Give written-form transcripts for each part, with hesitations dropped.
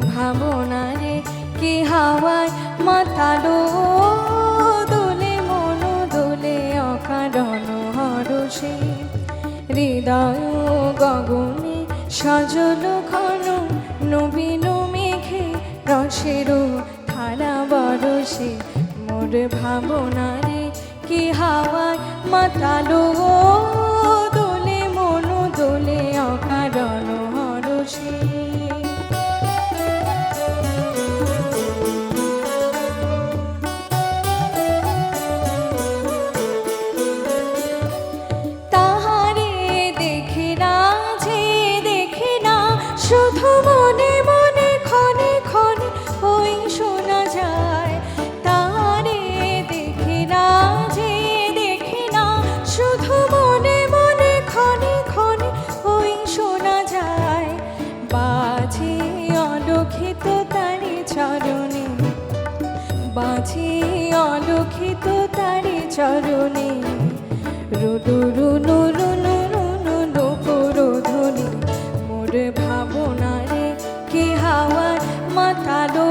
ভাবনারে কি হাওয়ায় মাতালো দোলে মন দোলে অকারণ হরষে হৃদয় গগনে সজল ঘন নবীন মেঘে রসের ধারা বরসে মোর ভাবনারে কি হাওয়ায় মাতালো দোলে মন দোলে অকারণ হরষে শুধু মনে মনে ক্ষণে ক্ষণে ওই শোনা যায় তারে দেখি না যে দেখি না শুধু মনে মনে ক্ষণে ক্ষণে ওই শোনা যায় বাজে অলক্ষিত তারি চরণে বাজে অলক্ষিত তারি চরণে রুডু রুনু রুনু রুনু নুপুর ধ্বনি মোর ভাবনারে কি হাওয়ায় মাতালো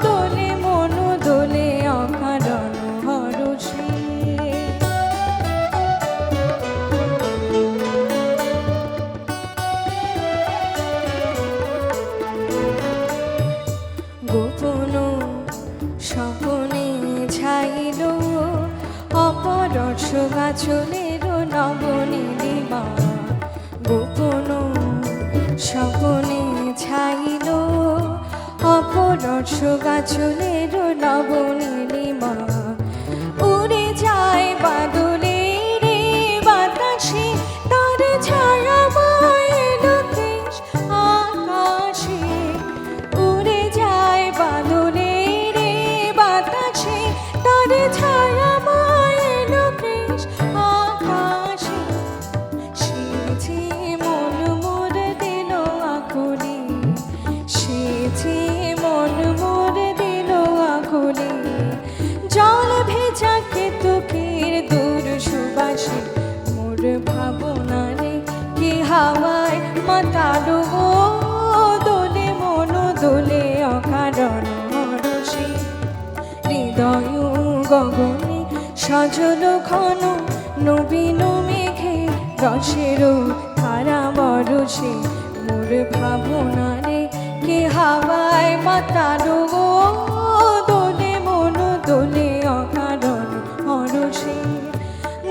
দোলে মন দোলে অকারণ হরষে গোপন স্বপনে ছাইল অপরশ গাছলের নবনীলিমা গোপন স্বপনে ছাইল অপরশ গাছলের নবনীলিমা উড়ে যায় বাদলে রে বাতাসে তার ছায়া লোকেশ আকাশে উড়ে যায় বাদলে রে বাতাসে তার ছায়া লোকেশ আকাশে সেছে মন মোর দিল আকুলি সেছে মন মোর দিল আকুলি জল ভেজা কেতুকের দূর সুবাসে মোর ভাবনারে কি হাওয়ায় মাতালো দোলে মন দোলে অকারণ হরষে হৃদয় গগনে সজল ঘন নবীন মেঘে রসের ধারা বরসে মোর ভাবনারে কি হাওয়ায় মাতালো দোলে মন দোলে অকারণ হরষে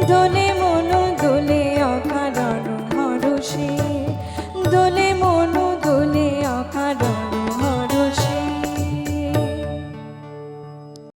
দোলে